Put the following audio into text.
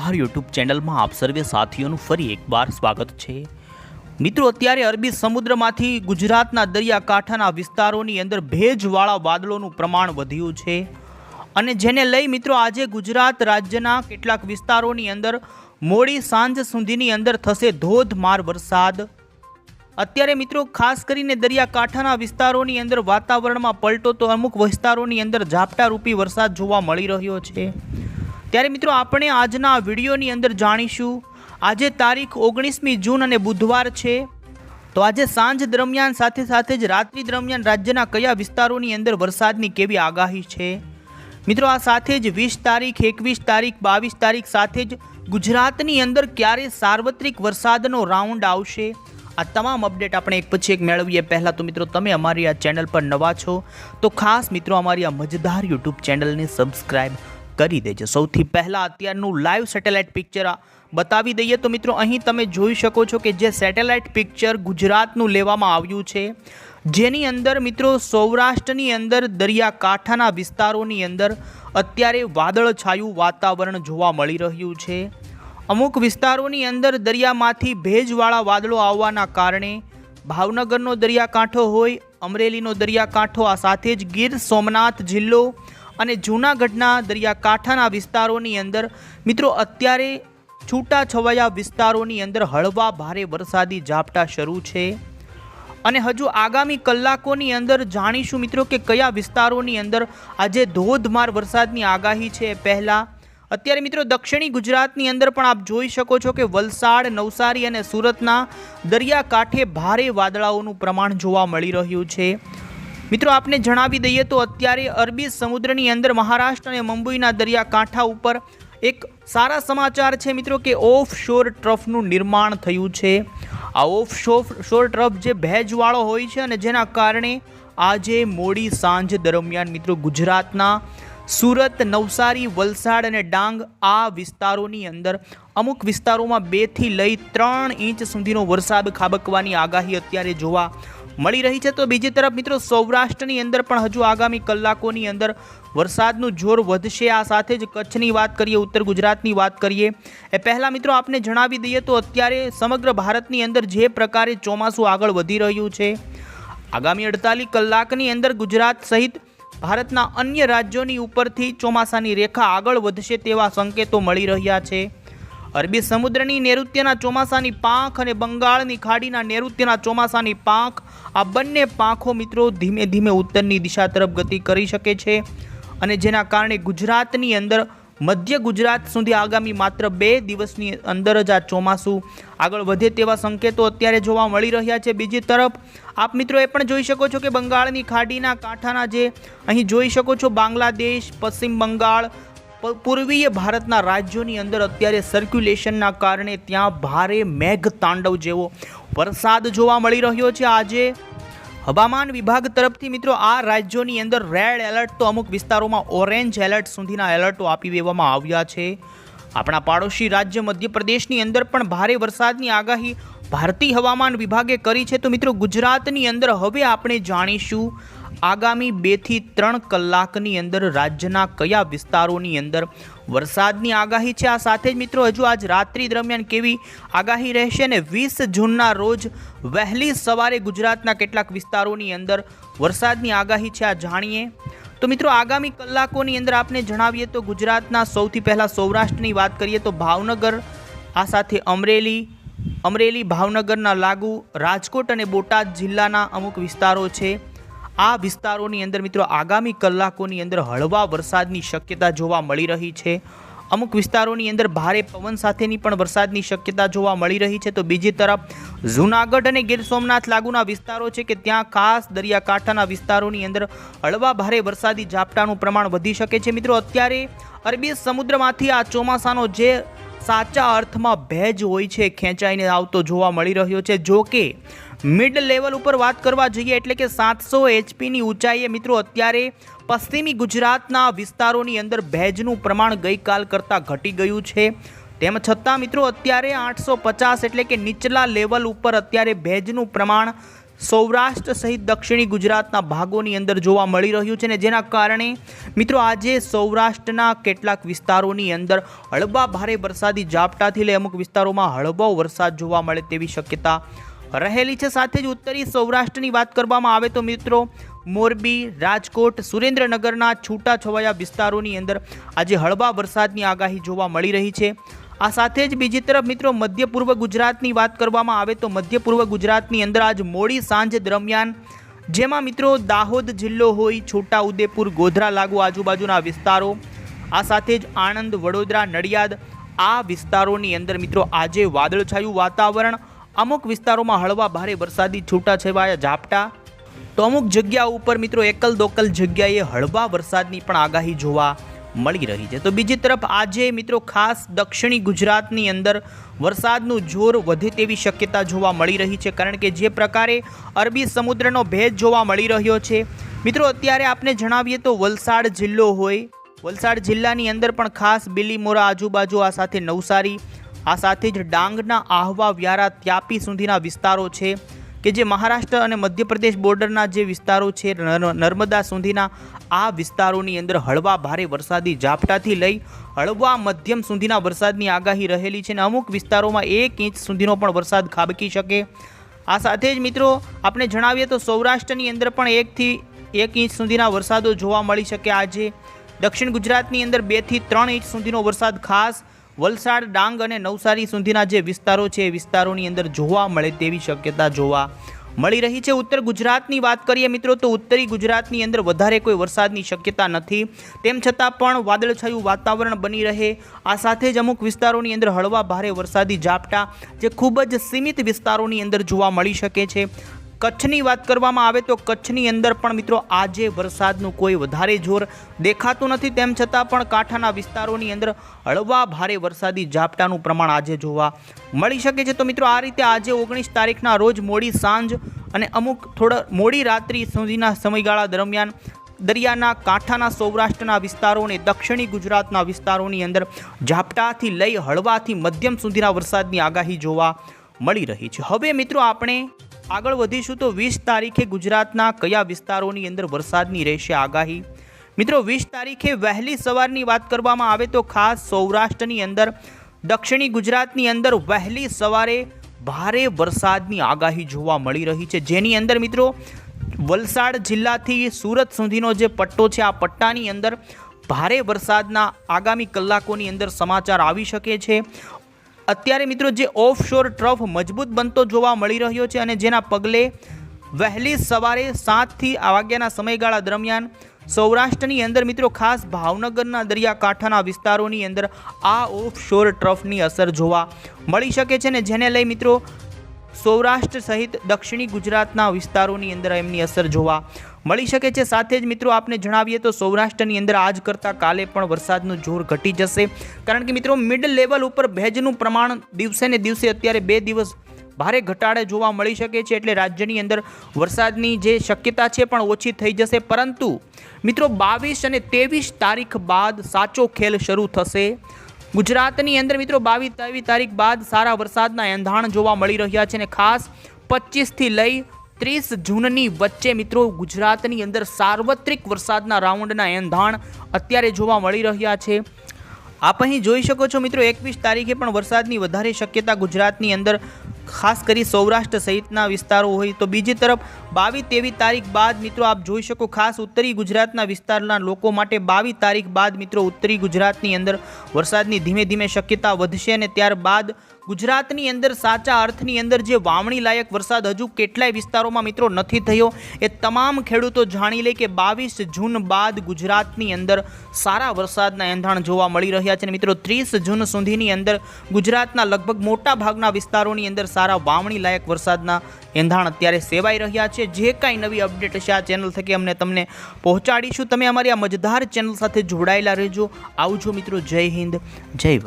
મજેદાર યુટ્યુબ ચેનલમાં આપ સર્વે સાથીઓનું ફરી એકવાર સ્વાગત છે। મિત્રો, અત્યારે અરબી સમુદ્રમાંથી ગુજરાતના દરિયાકાંઠાના વિસ્તારોની અંદર ભેજવાળા વાદળોનું પ્રમાણ વધ્યું છે અને જેને લઈ મિત્રો આજે ગુજરાત રાજ્યના કેટલાક વિસ્તારોની અંદર મોડી સાંજ સુધીની અંદર થશે ધોધમાર વરસાદ। અત્યારે મિત્રો ખાસ કરીને દરિયાકાંઠાના વિસ્તારોની અંદર વાતાવરણમાં પલટો તો અમુક વિસ્તારોની અંદર ઝાપટા રૂપી વરસાદ જોવા મળી રહ્યો છે। ત્યારે મિત્રો આપણે આજના વિડીયોની અંદર જાણીશું આજે તારીખ 19મી જૂન અને બુધવાર છે, તો આજે સાંજ દરમિયાન સાથે જ રાત્રિ દરમિયાન રાજ્યના કયા વિસ્તારોની અંદર વરસાદની કેવી આગાહી છે। મિત્રો આ સાથે જ 20 તારીખ 21 તારીખ 22 તારીખ સાથે જ ગુજરાતની અંદર ક્યારે સાર્વત્રિક વરસાદનો રાઉન્ડ આવશે, આ તમામ અપડેટ આપણે એક પછી એક મેળવીએ। પહેલાં તો મિત્રો તમે અમારી આ ચેનલ પર નવા છો તો ખાસ મિત્રો અમારી આ મજેદાર યુટ્યુબ ચેનલને સબસ્ક્રાઈબ કરી દેજો। સૌથી પહેલાં અત્યારનું લાઈવ સેટેલાઇટ પિક્ચર બતાવી દઈએ તો મિત્રો અહીં તમે જોઈ શકો છો કે જે સેટેલાઇટ પિક્ચર ગુજરાતનું લેવામાં આવ્યું છે, જેની અંદર મિત્રો સૌરાષ્ટ્રની અંદર દરિયાકાંઠાના વિસ્તારોની અંદર અત્યારે વાદળછાયું વાતાવરણ જોવા મળી રહ્યું છે। અમુક વિસ્તારોની અંદર દરિયામાંથી ભેજવાળા વાદળો આવવાના કારણે ભાવનગરનો દરિયાકાંઠો હોય, અમરેલીનો દરિયાકાંઠો, આ સાથે જ ગીર સોમનાથ જિલ્લો અને જૂનાગઢના દરિયાકાંઠાના વિસ્તારોની અંદર મિત્રો અત્યારે છૂટાછવાયા વિસ્તારોની અંદર હળવા ભારે વરસાદી ઝાપટા શરૂ છે અને હજુ આગામી કલાકોની અંદર જાણીશું મિત્રો કે કયા વિસ્તારોની અંદર આજે ધોધમાર વરસાદની આગાહી છે। પહેલાં અત્યારે મિત્રો દક્ષિણી ગુજરાતની અંદર પણ આપ જોઈ શકો છો કે વલસાડ, નવસારી અને સુરતના દરિયાકાંઠે ભારે વાદળાઓનું પ્રમાણ જોવા મળી રહ્યું છે। મિત્રો આપને જણાવી દઈએ તો અત્યારે અરબી સમુદ્રની અંદર મહારાષ્ટ્ર અને મુંબઈના દરિયાકાંઠા ઉપર એક સારા સમાચાર છે મિત્રો કે ઓફ શોર ટ્રફનું નિર્માણ થયું છે। આ ઓફ શોર ટ્રફ જે ભેજવાળો હોય છે અને જેના કારણે આજે મોડી સાંજ દરમિયાન મિત્રો ગુજરાતના સુરત, નવસારી, વલસાડ અને ડાંગ આ વિસ્તારોની અંદર અમુક વિસ્તારોમાં 2 થી લઈ 3 ઇંચ સુધીનો વરસાદ ખાબકવાની આગાહી અત્યારે જોવા મળી રહી છે। તો બીજી તરફ મિત્રો સૌરાષ્ટ્રની અંદર પણ હજુ આગામી કલાકોની અંદર વરસાદનું જોર વધશે। આ સાથે જ કચ્છની વાત કરીએ, ઉત્તર ગુજરાતની વાત કરીએ એ પહેલાં મિત્રો આપને જણાવી દઈએ તો અત્યારે સમગ્ર ભારતની અંદર જે પ્રકારે ચોમાસું આગળ વધી રહ્યું છે, આગામી 48 કલાકની અંદર ગુજરાત સહિત ભારતના અન્ય રાજ્યોની ઉપરથી ચોમાસાની રેખા આગળ વધશે તેવા સંકેતો મળી રહ્યા છે। અરબી સમુદ્રની નૈઋત્યના ચોમાસાની પાંખ અને બંગાળની ખાડીના નૈઋત્યના ચોમાસાની પાંખ, આ બંને પાંખો મિત્રો ધીમે ધીમે ઉત્તરની દિશા તરફ ગતિ કરી શકે છે અને જેના કારણે ગુજરાતની અંદર મધ્ય ગુજરાત સુધી આગામી માત્ર 2 દિવસની અંદર જ આ ચોમાસું આગળ વધે તેવા સંકેતો અત્યારે જોવા મળી રહ્યા છે। બીજી તરફ આપ મિત્રો એ પણ જોઈ શકો છો કે બંગાળની ખાડીના કાંઠાના જે અહીં જોઈ શકો છો બાંગ્લાદેશ, પશ્ચિમ બંગાળ, પૂર્વીય ભારતના રાજ્યોની અંદર અત્યારે સર્ક્યુલેશનના કારણે ત્યાં ભારે મેઘ તાંડવ જેવો વરસાદ જોવા મળી રહ્યો છે। આજે હવામાન વિભાગ તરફથી મિત્રો આ રાજ્યોની અંદર રેડ એલર્ટ તો અમુક વિસ્તારોમાં ઓરેન્જ એલર્ટ સુધીના એલર્ટો આપી દેવામાં આવ્યા છે। આપણા પાડોશી રાજ્ય મધ્યપ્રદેશની અંદર પણ ભારે વરસાદની આગાહી ભારતીય હવામાન વિભાગે કરી છે। તો મિત્રો ગુજરાતની અંદર હવે આપણે જાણીશું આગામી 2 થી 3 કલાકની અંદર રાજ્યના કયા વિસ્તારોની અંદર વરસાદની આગાહી છે। આ સાથે જ મિત્રો હજુ આજ રાત્રિ દરમિયાન કેવી આગાહી રહેશે અને 20 જૂનના રોજ વહેલી સવારે ગુજરાતના કેટલાક વિસ્તારોની અંદર વરસાદની આગાહી છે, આ જાણીએ। તો મિત્રો આગામી કલાકોની અંદર આપને જણાવીએ તો ગુજરાતના સૌથી પહેલાં સૌરાષ્ટ્રની વાત કરીએ તો ભાવનગર, આ સાથે અમરેલી, ભાવનગરના લાગુ રાજકોટ અને બોટાદ જિલ્લાના અમુક વિસ્તારો છે। આ વિસ્તારોની અંદર મિત્રો આગામી કલાકોની અંદર હળવા વરસાદની શક્યતા જોવા મળી રહી છે। અમુક વિસ્તારોની અંદર ભારે પવન સાથેની પણ વરસાદની શક્યતા જોવા મળી રહી છે। તો બીજી તરફ જૂનાગઢ અને ગીર સોમનાથ લાગુના વિસ્તારો છે કે ત્યાં ખાસ દરિયાકાંઠાના વિસ્તારોની અંદર હળવા ભારે વરસાદી ઝાપટાનું પ્રમાણ વધી શકે છે। મિત્રો અત્યારે અરબી સમુદ્રમાંથી આ ચોમાસાનો જે સાચા અર્થમાં ભેજ હોય છે ખેંચાઈને આવતો જોવા મળી રહ્યો છે। જો કે મિડ લેવલ ઉપર વાત કરવા જઈએ એટલે કે 700 HPની ઊંચાઈએ મિત્રો અત્યારે પશ્ચિમી ગુજરાતના વિસ્તારોની અંદર ભેજનું પ્રમાણ ગઈકાલ કરતાં ઘટી ગયું છે। તેમ છતાં મિત્રો અત્યારે 850 એટલે કે નીચલા લેવલ ઉપર અત્યારે ભેજનું પ્રમાણ સૌરાષ્ટ્ર સહિત દક્ષિણી ગુજરાતના ભાગોની અંદર જોવા મળી રહ્યું છે, ને જેના કારણે મિત્રો આજે સૌરાષ્ટ્રના કેટલાક વિસ્તારોની અંદર હળવા ભારે વરસાદી ઝાપટાથી લઈ અમુક વિસ્તારોમાં હળવો વરસાદ જોવા મળે તેવી શક્યતા રહેલી છે। સાથે જ ઉત્તરી સૌરાષ્ટ્રની વાત કરવામાં આવે તો મિત્રો મોરબી, રાજકોટ, સુરેન્દ્રનગરના છૂટાછવાયા વિસ્તારોની અંદર આજે હળવા વરસાદની આગાહી જોવા મળી રહી છે। આ સાથે જ બીજી તરફ મિત્રો મધ્ય પૂર્વ ગુજરાતની વાત કરવામાં આવે તો મધ્ય પૂર્વ ગુજરાતની અંદર આજ મોડી સાંજ દરમિયાન જેમાં મિત્રો દાહોદ જિલ્લો હોય, છોટાઉદેપુર, ગોધરા લાગુ આજુબાજુના વિસ્તારો, આ સાથે જ આણંદ, વડોદરા, નડિયાદ આ વિસ્તારોની અંદર મિત્રો આજે વાદળછાયું વાતાવરણ, અમુક વિસ્તારોમાં હળવા ભારે વરસાદી છૂટાછવાયા ઝાપટા, તો અમુક જગ્યા ઉપર મિત્રો એકલ દોકલ જગ્યાએ હળવા વરસાદની પણ આગાહી જોવા મળી રહી છે। તો બીજી તરફ આજે મિત્રો ખાસ દક્ષિણી ગુજરાતની અંદર વરસાદનું જોર વધે તેવી શક્યતા જોવા મળી રહી છે, કારણ કે જે પ્રકારે અરબી સમુદ્રનો ભેજ જોવા મળી રહ્યો છે મિત્રો અત્યારે આપને જણાવીએ તો વલસાડ જિલ્લો હોય, વલસાડ જિલ્લાની અંદર પણ ખાસ બિલીમોરા આજુબાજુ, આ સાથે નવસારી, આ સાથે જ ડાંગના આહવા, વ્યારા, ત્યાપી સુધીના વિસ્તારો છે કે જે મહારાષ્ટ્ર અને મધ્યપ્રદેશ બોર્ડરના જે વિસ્તારો છે, નર્મદા સુધીના આ વિસ્તારોની અંદર હળવા ભારે વરસાદી ઝાપટાથી લઈ હળવા મધ્યમ સુધીના વરસાદની આગાહી રહેલી છે, અને અમુક વિસ્તારોમાં 1 ઇંચ સુધીનો પણ વરસાદ ખાબકી શકે। આ સાથે જ મિત્રો આપણે જણાવીએ તો સૌરાષ્ટ્રની અંદર પણ 1 થી 1 ઇંચ સુધીના વરસાદો જોવા મળી શકે। આજે દક્ષિણ ગુજરાતની અંદર 2 થી 3 ઇંચ સુધીનો વરસાદ ખાસ વલસાડ, ડાંગ અને નવસારી સુધીના જે વિસ્તારો છે એ વિસ્તારોની અંદર જોવા મળે તેવી શક્યતા જોવા મળી રહી છે। ઉત્તર ગુજરાતની વાત કરીએ મિત્રો તો ઉત્તરી ગુજરાતની અંદર વધારે કોઈ વરસાદની શક્યતા નથી, તેમ છતાં પણ વાદળછાયું વાતાવરણ બની રહે, આ સાથે જ અમુક વિસ્તારોની અંદર હળવા ભારે વરસાદી ઝાપટા જે ખૂબ જ સીમિત વિસ્તારોની અંદર જોવા મળી શકે છે। કચ્છની વાત કરવામાં આવે તો કચ્છની અંદર પણ મિત્રો આજે વરસાદનું કોઈ વધારે જોર દેખાતું નથી, તેમ છતાં પણ કાંઠાના વિસ્તારોની અંદર હળવા ભારે વરસાદી ઝાપટાનું પ્રમાણ આજે જોવા મળી શકે છે। તો મિત્રો આ રીતે આજે 19 તારીખના રોજ મોડી સાંજ અને અમુક થોડા મોડી રાત્રિ સુધીના સમયગાળા દરમિયાન દરિયાના કાંઠાના સૌરાષ્ટ્રના વિસ્તારો અને દક્ષિણી ગુજરાતના વિસ્તારોની અંદર ઝાપટાથી લઈ હળવાથી મધ્યમ સુધીના વરસાદની આગાહી જોવા મળી રહી છે। હવે મિત્રો આપણે આગળ વધીશું તો 20 તારીખે ગુજરાતના કયા વિસ્તારોની અંદર વરસાદની રહેશે આગાહી। મિત્રો 20 તારીખે વહેલી સવારની વાત કરવામાં આવે તો ખાસ સૌરાષ્ટ્રની અંદર દક્ષિણી ગુજરાતની અંદર વહેલી સવારે ભારે વરસાદની આગાહી જોવા મળી રહી છે, જેની અંદર મિત્રો વલસાડ જિલ્લાથી સુરત સુધીનો જે પટ્ટો છે આ પટ્ટાની અંદર ભારે વરસાદના આગામી કલાકોની અંદર સમાચાર આવી શકે છે। અત્યારે મિત્રો જે ઓફશોર ટ્રફ મજબૂત બનતો જોવા મળી રહ્યો છે, અને જેના પગલે વહેલી સવારે 7 વાગ્યાના સમયગાળા દરમિયાન સૌરાષ્ટ્રની અંદર મિત્રો ખાસ ભાવનગરના દરિયાકાંઠાના વિસ્તારોની અંદર આ ઓફશોર ટ્રફની અસર જોવા મળી શકે છે, ને જેને લઈ મિત્રો સૌરાષ્ટ્ર સહિત દક્ષિણી ગુજરાતના વિસ્તારોની અંદર એમની અસર જોવા મળી શકે છે। સાથે જ મિત્રો આપને જણાવીએ તો સૌરાષ્ટ્રની અંદર આજ કરતાં કાલે પણ વરસાદનું જોર ઘટી જશે, કારણ કે મિત્રો મિડ લેવલ ઉપર ભેજનું પ્રમાણ દિવસે ને દિવસે અત્યારે 2 દિવસ ભારે ઘટાડે જોવા મળી શકે છે, એટલે રાજ્યની અંદર વરસાદની જે શક્યતા છે પણ ઓછી થઈ જશે। પરંતુ મિત્રો 22 અને 23 તારીખ બાદ સાચો ખેલ શરૂ થશે। ગુજરાતની અંદર મિત્રો 22-23 તારીખ બાદ સારા વરસાદના એંધાણ જોવા મળી રહ્યા છે, અને ખાસ 25 થી લઈ 30 જૂનની વચ્ચે મિત્રો ગુજરાતની અંદર સાર્વત્રિક વરસાદના રાઉન્ડના એંધાણ અત્યારે જોવા મળી રહ્યા છે। આપ અહીં જોઈ શકો છો મિત્રો 21 તારીખે પણ વરસાદની વધારે શક્યતા ગુજરાતની અંદર ખાસ કરી સૌરાષ્ટ્ર સહિતના વિસ્તારો હોય, તો બીજી તરફ 22-23 તારીખ બાદ મિત્રો આપ જોઈ શકો ખાસ ઉત્તરી ગુજરાતના વિસ્તારના લોકો માટે 22 તારીખ બાદ મિત્રો ઉત્તરી ગુજરાતની અંદર વરસાદની ધીમે ધીમે શક્યતા વધશે, અને ત્યારબાદ ગુજરાતની અંદર સાચા અર્થની અંદર જે વાવણી લાયક વરસાદ હજુ કેટલાય વિસ્તારોમાં મિત્રો નથી થયો એ તમામ ખેડૂતો જાણી લે કે 22 જૂન બાદ ગુજરાતની અંદર સારા વરસાદના એંધાણ જોવા મળી રહ્યા છે, અને મિત્રો 30 જૂન સુધીની અંદર ગુજરાતના લગભગ મોટા ભાગના વિસ્તારોની અંદર સારા વાવણી લાયક વરસાદના એંધાણ અત્યારે સેવાઈ રહ્યા છે। જે કાંઈ નવી અપડેટ હશે આ ચેનલ થકી અમને તમને પહોંચાડીશું। તમે અમારી આ મજેદાર ચેનલ સાથે જોડાયેલા રહેજો। આવજો મિત્રો, જય હિન્દ, જય ભારત।